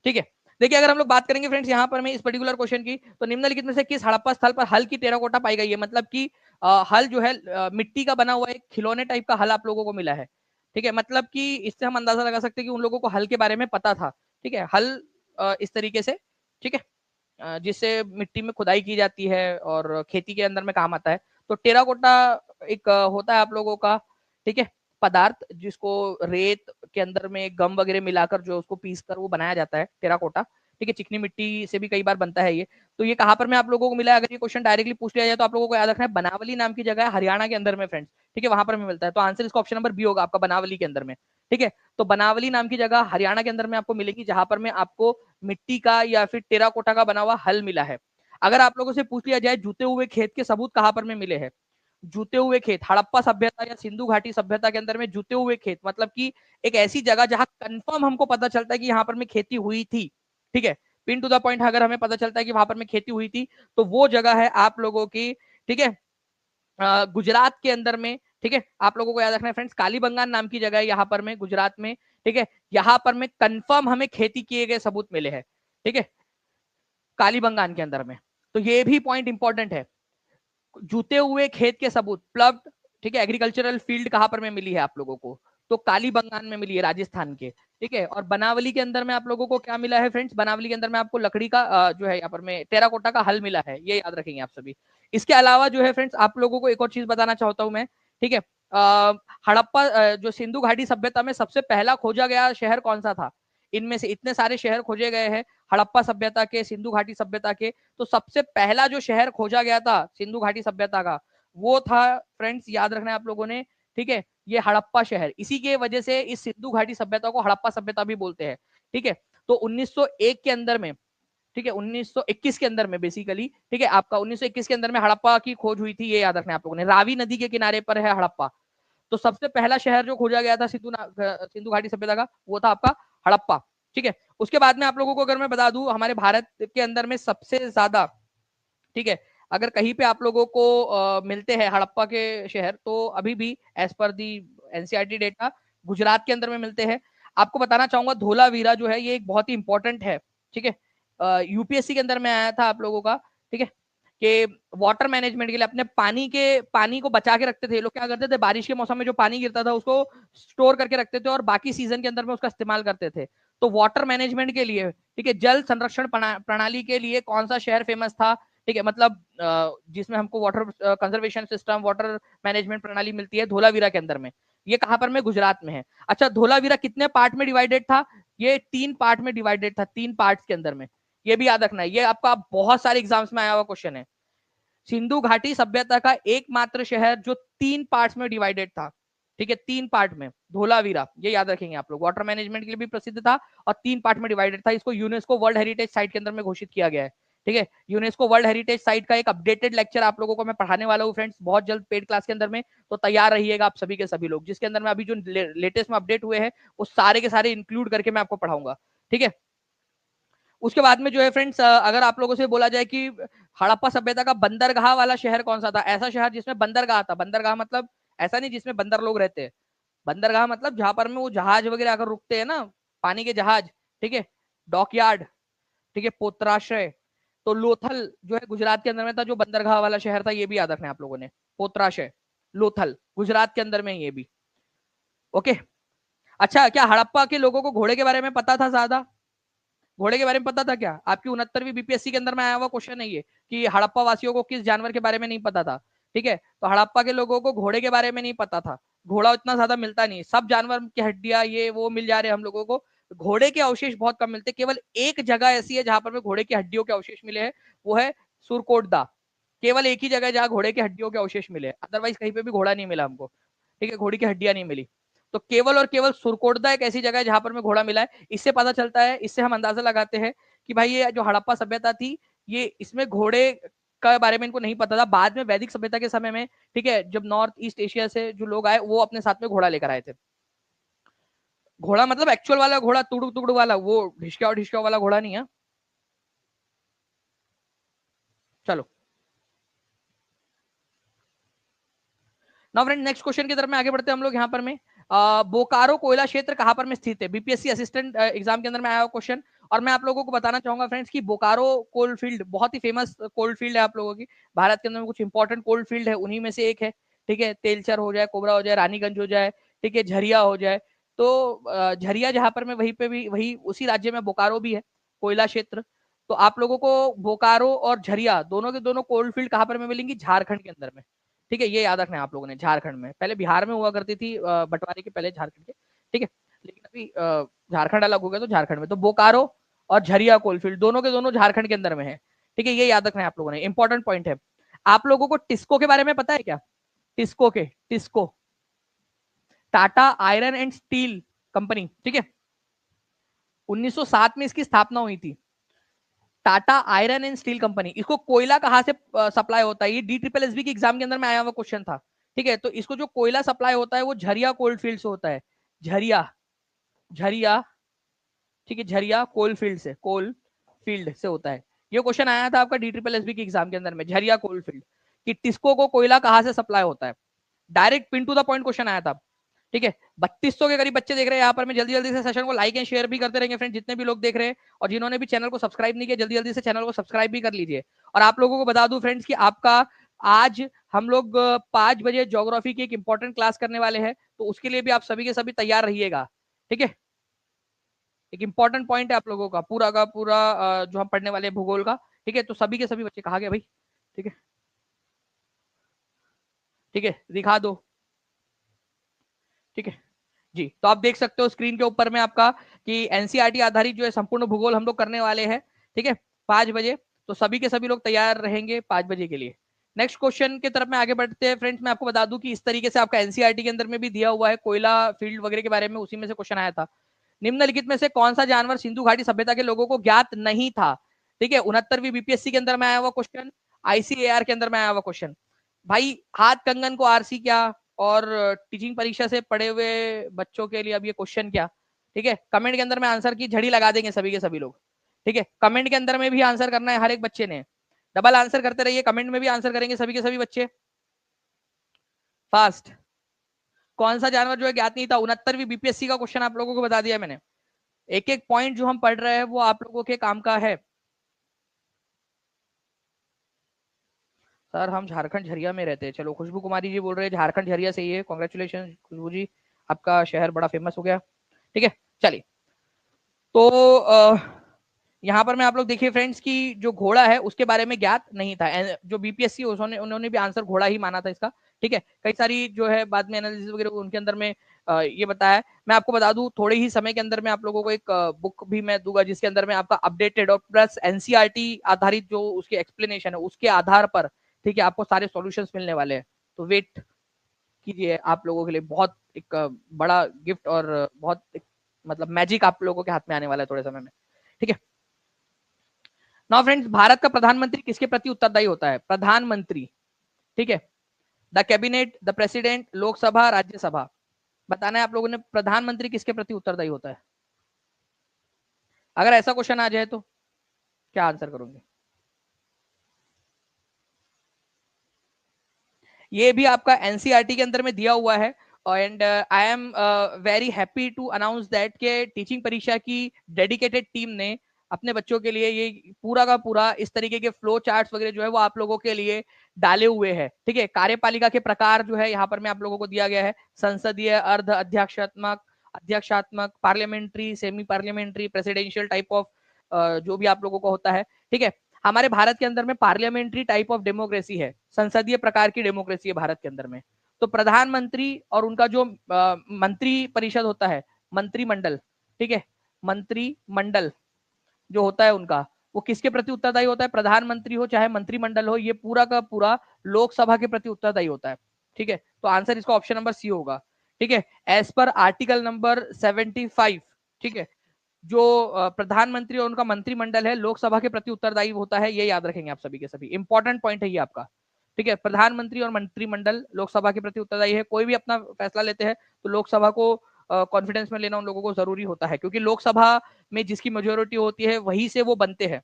ठीक है। देखिए, अगर हम लोग बात करेंगे फ्रेंड्स यहाँ पर मैं इस पर्टिकुलर क्वेश्चन की, तो निम्नलिखित में से किस हड़प्पा स्थल पर हल की टेराकोटा पाई गई है? मतलब कि हल जो है मिट्टी का बना हुआ एक खिलौने टाइप का हल आप लोगों को मिला है, ठीक है। मतलब कि इससे हम अंदाजा लगा सकते हैं कि उन लोगों को हल के बारे में पता था, ठीक है। हल इस तरीके से, ठीक है, जिससे मिट्टी में खुदाई की जाती है और खेती के अंदर में काम आता है। तो टेराकोटा एक होता है आप लोगों का, ठीक है, पदार्थ, जिसको रेत के अंदर में गम वगैरह मिलाकर जो उसको पीस कर वो बनाया जाता है टेराकोटा, ठीक है। चिकनी मिट्टी से भी कई बार बनता है ये। तो ये कहाँ पर मैं आप लोगों को मिला है? अगर ये क्वेश्चन डायरेक्टली पूछ लिया जाए तो आप लोगों को याद रखना है, बनावली नाम की जगह है हरियाणा के अंदर में फ्रेंड्स, ठीक है, वहां पर मिलता है। तो आंसर इसका ऑप्शन नंबर बी होगा आपका, बनावली के अंदर में, ठीक है। तो बनावली नाम की जगह हरियाणा के अंदर में आपको मिलेगी, जहां पर में आपको मिट्टी का या फिर टेराकोटा का बना हुआ हल मिला है। अगर आप लोगों से पूछ लिया जाए जूते हुए खेत के सबूत कहां पर में मिले हैं, जूते हुए खेत, हड़प्पा सभ्यता या सिंधु घाटी सभ्यता के अंदर में जूते हुए खेत, मतलब कि एक ऐसी जगह जहां कंफर्म हमको पता चलता है कि यहाँ पर में खेती हुई थी, ठीक है, पिन टू द पॉइंट, अगर हमें पता चलता है कि वहां पर में खेती हुई थी, तो वो जगह है आप लोगों की, ठीक है, गुजरात के अंदर में, ठीक है। आप लोगों को याद रखना है फ्रेंड्स, कालीबंगान नाम की जगह है यहाँ पर में, गुजरात में, ठीक है। यहाँ पर में कंफर्म हमें खेती किए गए सबूत मिले हैं, ठीक है, कालीबंगान के अंदर में। तो ये भी पॉइंट इंपॉर्टेंट है, जूते हुए खेत के सबूत, प्लब्ड, ठीक है, एग्रीकल्चरल फील्ड कहां पर में मिली है आप लोगों को? तो कालीबंगान में मिली है, राजस्थान के, ठीक है। और बनावली के अंदर में आप लोगों को क्या मिला है फ्रेंड्स? बनावली के अंदर में आपको लकड़ी का जो है यहाँ पर में टेराकोटा का हल मिला है, ये याद रखेंगे आप सभी। इसके अलावा जो है फ्रेंड्स आप लोगों को एक और चीज बताना चाहता हूं मैं, ठीक है। हड़प्पा जो सिंधु घाटी सभ्यता में सबसे पहला खोजा गया शहर कौन सा था? इनमें से इतने सारे शहर खोजे गए हैं हड़प्पा सभ्यता के, सिंधु घाटी सभ्यता के, तो सबसे पहला जो शहर खोजा गया था सिंधु घाटी सभ्यता का, वो था फ्रेंड्स, याद रखना है आप लोगों ने, ठीक है, ये हड़प्पा शहर। इसी के वजह से इस सिंधु घाटी सभ्यता को हड़प्पा सभ्यता भी बोलते हैं, ठीक है। तो 1901 के अंदर में, ठीक है, 1921 के अंदर में बेसिकली, ठीक है, आपका 1921 के अंदर में हड़प्पा की खोज हुई थी, ये याद रखना है आप लोगों ने। रावी नदी के किनारे पर है हड़प्पा। तो सबसे पहला शहर जो खोजा गया था सिंधु घाटी सभ्यता का, वो था आपका हड़प्पा, ठीक है। उसके बाद में आप लोगों को अगर मैं बता दूं, हमारे भारत के अंदर में सबसे ज्यादा, ठीक है, अगर कहीं पे आप लोगों को मिलते हैं हड़प्पा के शहर, तो अभी भी एज पर दी एनसीईआरटी डेटा गुजरात के अंदर में मिलते हैं। आपको बताना चाहूंगा धोलावीरा जो है ये एक बहुत ही इंपॉर्टेंट है, ठीक है, यूपीएससी के अंदर में आया था आप लोगों का, ठीक है, कि वाटर मैनेजमेंट के लिए अपने पानी को बचा के रखते थे लोग। क्या करते थे, बारिश के मौसम में जो पानी गिरता था उसको स्टोर करके रखते थे और बाकी सीजन के अंदर में उसका इस्तेमाल करते थे। तो वाटर मैनेजमेंट के लिए, ठीक है, जल संरक्षण प्रणाली के लिए कौन सा शहर फेमस था, ठीक है, मतलब जिसमें हमको water conservation system, water management प्रणाली मिलती है, धोलावीरा के अंदर में। ये कहां पर में, गुजरात में है। अच्छा, धोलावीरा कितने पार्ट में डिवाइडेड था, ये 3 पार्ट में डिवाइडेड था, 3 पार्ट्स के अंदर में। ये भी याद रखना है, ये आपका बहुत सारे एग्जाम्स में आया हुआ क्वेश्चन है। सिंधु घाटी सभ्यता का एकमात्र शहर जो 3 पार्ट्स में डिवाइडेड था, ठीक है, 3 पार्ट में, धोलावीरा। ये याद रखेंगे आप लोग, वाटर मैनेजमेंट के लिए भी प्रसिद्ध था और 3 पार्ट में डिवाइडेड था। इसको यूनेस्को वर्ल्ड हेरिटेज साइट के अंदर में घोषित किया गया है, ठीक है। यूनेस्को वर्ल्ड हेरिटेज साइट का एक अपडेटेड लेक्चर आप लोगों को मैं पढ़ाने वाला हूँ फ्रेंड्स, बहुत जल्द पेड क्लास के अंदर में, तो तैयार रहिएगा आप सभी के सभी लोग, जिसके अंदर में अभी जो लेटेस्ट में अपडेट हुए हैं वो सारे के सारे इंक्लूड करके मैं आपको पढ़ाऊंगा, ठीक है। उसके बाद में जो है फ्रेंड्स, अगर आप लोगों से बोला जाए कि हड़प्पा सभ्यता का बंदरगाह वाला शहर कौन सा था, ऐसा शहर जिसमें बंदरगाह था। बंदरगाह मतलब ऐसा नहीं जिसमें बंदर लोग रहते हैं, बंदरगाह मतलब जहां पर में वो जहाज वगैरह अगर रुकते हैं ना, पानी के जहाज, ठीक है, डॉकयार्ड, ठीक है, पोत्राश्रय। तो लोथल जो है गुजरात के अंदर में था, जो बंदरगाह वाला शहर था, ये भी याद रखना है आप लोगों ने। पोत्राश्रय, लोथल गुजरात के अंदर में, ये भी ओके। अच्छा, क्या हड़प्पा के लोगों को घोड़े के बारे में पता था ज्यादा, घोड़े के बारे में पता था क्या? आपकी 69वीं बीपीएससी के अंदर में आया हुआ क्वेश्चन है ये, कि हड़प्पा वासियों को किस जानवर के बारे में नहीं पता था, ठीक है। तो हड़प्पा के लोगों को घोड़े के बारे में नहीं पता था। घोड़ा इतना ज्यादा मिलता नहीं, सब जानवर की हड्डियां ये वो मिल जा रहे हैं हम लोगों को, घोड़े के अवशेष बहुत कम मिलते। केवल एक जगह ऐसी है जहां पर घोड़े की हड्डियों के अवशेष मिले हैं, वो है सुरकोटदा। केवल एक ही जगह जहां घोड़े की हड्डियों के अवशेष मिले, अदरवाइज कहीं पे भी घोड़ा नहीं मिला हमको, ठीक है, घोड़ी की हड्डियां नहीं मिली। तो केवल और केवल सुरकोटदा एक ऐसी जगह है जहां पर में घोड़ा मिला है। इससे पता चलता है, इससे हम अंदाजा लगाते हैं कि भाई ये जो हड़प्पा सभ्यता थी, ये इसमें घोड़े के बारे में इनको नहीं पता था। बाद में वैदिक सभ्यता के समय में, ठीक है, जब नॉर्थ ईस्ट एशिया से जो लोग आए वो अपने साथ में घोड़ा लेकर आए थे। घोड़ा मतलब एक्चुअल वाला घोड़ा, तुड़ू तुड़ू वाला, वो ढिशक्या वाला घोड़ा नहीं है। चलो नाउ फ्रेंड, नेक्स्ट क्वेश्चन की तरफ में आगे बढ़ते हैं हम लोग। यहाँ पर में बोकारो कोयला क्षेत्र कहां पर में स्थित है? बीपीएससी असिस्टेंट एग्जाम के अंदर में आया क्वेश्चन। और मैं आप लोगों को बताना चाहूंगा फ्रेंड्स कि बोकारो कोल फील्ड बहुत ही फेमस कोल फील्ड है आप लोगों की। भारत के अंदर में कुछ इंपॉर्टेंट कोल फील्ड है, उन्हीं में से एक है, ठीक है। तेलचर हो जाए, कोबरा हो जाए, रानीगंज हो जाए, ठीक है, झरिया हो जाए। तो झरिया जहां पर में, वहीं पे भी, वही उसी राज्य में बोकारो भी है, कोयला क्षेत्र। तो आप लोगों को बोकारो और झरिया दोनों के दोनों कोल फील्ड कहां पर में मिलेंगी? झारखंड के अंदर में, ठीक है। ये याद रखना है आप लोगों ने, झारखंड में। पहले बिहार में हुआ करती थी बंटवारे के पहले, झारखंड के, ठीक है, लेकिन अभी झारखंड अलग हो गया तो झारखंड में। तो बोकारो और झरिया कोलफील्ड दोनों के दोनों झारखंड के अंदर में है, ठीक है। ये याद रखना है आप लोगों ने, इंपॉर्टेंट पॉइंट है। आप लोगों को टिस्को के बारे में पता है क्या? TISCO Tata iron and steel company, ठीक है, 1907 में इसकी स्थापना हुई थी। Tata iron and steel company. इसको कोयला कहां से सप्लाई होता है? ये DSSB के एग्जाम के अंदर में आया हुआ क्वेश्चन था, ठीक है। तो इसको जो कोयला सप्लाई होता है वो झरिया कोल फील्ड से होता है। झरिया, झरिया, ठीक है, झरिया कोल फील्ड से, कोल फील्ड से होता है। ये क्वेश्चन आया था आपका DSSB के एग्जाम के अंदर में, झरिया कोल फील्ड, कि टिस्को को कोयला कहां से सप्लाई होता है। Direct pin to the point question आया था, ठीक है। 3200 के करीब बच्चे देख रहे हैं यहाँ पर। मैं जल्दी जल्दी से सेशन को लाइक एंड शेयर भी करते रहेंगे फ्रेंड, जितने भी लोग देख रहे हैं। और जिन्होंने भी चैनल को सब्सक्राइब नहीं किया, जल्दी जल्दी से चैनल को सब्सक्राइब भी कर लीजिए। और आप लोगों को बता दूं फ्रेंड्स कि आपका आज हम लोग 5 बजे ज्योग्राफी की एक इंपॉर्टेंट क्लास करने वाले हैं, तो उसके लिए भी आप सभी के सभी तैयार रहिएगा, ठीक है। एक इंपॉर्टेंट पॉइंट है आप लोगों का पूरा जो हम पढ़ने वाले हैं भूगोल का, ठीक है। तो सभी के सभी बच्चे, कहा गया भाई, ठीक है, ठीक है, दिखा दो, ठीक है जी। तो आप देख सकते हो स्क्रीन के ऊपर में आपका कि एनसीईआरटी आधारित जो है संपूर्ण भूगोल हम लोग करने वाले हैं, ठीक है, 5 बजे। तो सभी के सभी लोग तैयार रहेंगे 5 बजे के लिए। नेक्स्ट क्वेश्चन की तरफ में आगे बढ़ते हैं फ्रेंड्स। मैं आपको बता दूं कि इस तरीके से आपका एनसीईआरटी के अंदर में भी दिया हुआ है, कोयला फील्ड वगैरह के बारे में, उसी में से क्वेश्चन आया था। निम्नलिखित में से कौन सा जानवर सिंधु घाटी सभ्यता के लोगों को ज्ञात नहीं था? ठीक है, 69वीं बीपीएससी के अंदर में आया हुआ क्वेश्चन, आईसीएआर के अंदर में आया हुआ क्वेश्चन। भाई हाथ कंगन को आरसी क्या, और टीचिंग परीक्षा से पढ़े हुए बच्चों के लिए अब ये क्वेश्चन क्या, ठीक है। कमेंट के अंदर में आंसर की झड़ी लगा देंगे सभी के सभी लोग, ठीक है। कमेंट के अंदर में भी आंसर करना है हर एक बच्चे ने, डबल आंसर करते रहिए, कमेंट में भी आंसर करेंगे सभी के सभी बच्चे, फास्ट। कौन सा जानवर जो है ज्ञात नहीं था? 69वीं बीपीएससी का क्वेश्चन आप लोगों को बता दिया मैंने। एक एक पॉइंट जो हम पढ़ रहे हैं वो आप लोगों के काम का है, सर हम झारखंड झरिया में रहते हैं। चलो खुशबू कुमारी जी बोल रहे हैं झारखंड झरिया से ही है, कॉन्ग्रेचुलेशन खुशबू जी, आपका शहर बड़ा फेमस हो गया। ठीक है चलिए, तो यहाँ पर मैं आप लोग देखिए फ्रेंड्स की जो घोड़ा है उसके बारे में ज्ञात नहीं था। जो बीपीएससी उन्होंने भी आंसर घोड़ा ही माना था इसका। ठीक है, कई सारी जो है बाद में एनालिसिस वगैरह उनके अंदर में ये बताया। मैं आपको बता दूं थोड़े ही समय के अंदर में आप लोगों को एक बुक भी मैं दूंगा जिसके अंदर में आपका अपडेटेड और प्लस एनसीईआरटी आधारित जो उसकी एक्सप्लेनेशन है उसके आधार पर, ठीक है, आपको सारे सॉल्यूशंस मिलने वाले हैं। तो वेट कीजिए, आप लोगों के लिए बहुत एक बड़ा गिफ्ट और बहुत एक, मतलब मैजिक आप लोगों के हाथ में आने वाला है थोड़े समय में। ठीक है, नाउ फ्रेंड्स, भारत का प्रधानमंत्री किसके प्रति उत्तरदायी होता है? प्रधानमंत्री, ठीक है, the cabinet, the president, Lok Sabha, Rajya Sabha. बताना है आप लोगों ने प्रधानमंत्री किसके प्रति उत्तरदायी होता है। अगर ऐसा क्वेश्चन आ जाए तो क्या आंसर करोगे? ये भी आपका एनसीईआरटी के अंदर में दिया हुआ है। And I am very happy to announce that के टीचिंग परीक्षा की डेडिकेटेड टीम ने अपने बच्चों के लिए ये पूरा का पूरा इस तरीके के फ्लो चार्ट्स वगैरह जो है वो आप लोगों के लिए डाले हुए हैं। ठीक है, कार्यपालिका के प्रकार जो है यहाँ पर मैं आप लोगों को दिया गया है, संसदीय, अर्ध अध्यक्षात्मक, अध्यक्षात्मक, parliamentary, semi parliamentary, presidential type of जो भी आप लोगों को होता है। ठीक है, हमारे भारत के अंदर में पार्लियामेंट्री टाइप ऑफ डेमोक्रेसी है, संसदीय प्रकार की डेमोक्रेसी है भारत के अंदर में। तो प्रधानमंत्री और उनका जो मंत्री परिषद होता है, मंत्रिमंडल, ठीक है, मंत्रिमंडल जो होता है उनका, वो किसके प्रति उत्तरदायी होता है? प्रधानमंत्री हो चाहे मंत्रिमंडल हो, ये पूरा का पूरा लोकसभा के प्रति उत्तरदायी होता है। ठीक है, तो आंसर इसका ऑप्शन नंबर सी होगा। ठीक है, एज पर आर्टिकल नंबर 75, ठीक है, जो प्रधानमंत्री और उनका मंत्रिमंडल है लोकसभा के प्रति उत्तरदायी होता है, ये याद रखेंगे आप सभी के सभी, इंपॉर्टेंट पॉइंट है ये आपका। ठीक है, प्रधानमंत्री और मंत्रिमंडल लोकसभा के प्रति उत्तरदायी है। कोई भी अपना फैसला लेते हैं तो लोकसभा को कॉन्फिडेंस में लेना उन लोगों को जरूरी होता है, क्योंकि लोकसभा में जिसकी मेजोरिटी होती है वहीं से वो बनते हैं।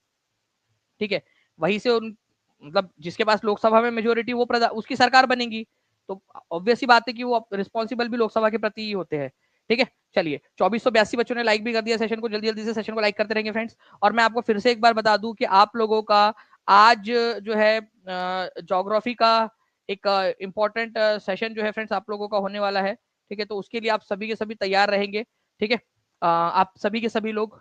ठीक है, वहीं से उन, मतलब जिसके पास लोकसभा में मेजोरिटी वो उसकी सरकार बनेगी। तो ऑब्वियस ही बात है कि वो रिस्पॉन्सिबल भी लोकसभा के प्रति ही होते हैं। ठीक है, चलिए 2482 बच्चों ने लाइक भी कर दिया सेशन को, जल्दी जल्दी से सेशन को लाइक करते रहेंगे फ्रेंड्स। और मैं आपको फिर से एक बार बता दूं कि आप लोगों का आज जो है ज्योग्राफी का एक इंपॉर्टेंट सेशन जो है फ्रेंड्स आप लोगों का होने वाला है। ठीक है, तो उसके लिए आप सभी के सभी तैयार रहेंगे। ठीक है, आप सभी के सभी लोग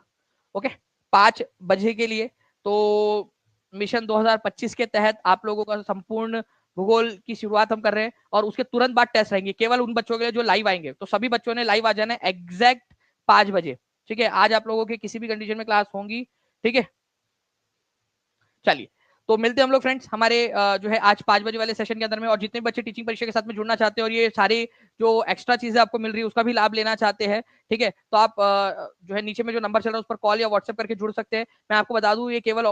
ओके 5 बजे के लिए। तो मिशन 2025 के तहत आप लोगों का संपूर्ण भूगोल की शुरुआत हम कर रहे हैं और उसके तुरंत बाद टेस्ट रहेंगे केवल उन बच्चों के लिए जो लाइव आएंगे। तो सभी बच्चों ने लाइव आ जाना है एग्जैक्ट 5 बजे। ठीक है, आज आप लोगों के किसी भी कंडीशन में क्लास होंगी। ठीक है, चलिए तो मिलते हैं हम लोग फ्रेंड्स हमारे जो है आज 5 बजे वाले सेशन के अंदर में। और जितने बच्चे टीचिंग परीक्षा के साथ में जुड़ना चाहते हैं और ये सारे जो एक्स्ट्रा चीजें आपको मिल रही है उसका भी लाभ लेना चाहते हैं, ठीक है, तो आप जो है नीचे में जो नंबर चल रहा है उस पर कॉल या व्हाट्सएप करके जुड़ सकते हैं। मैं आपको बता दूं ये केवल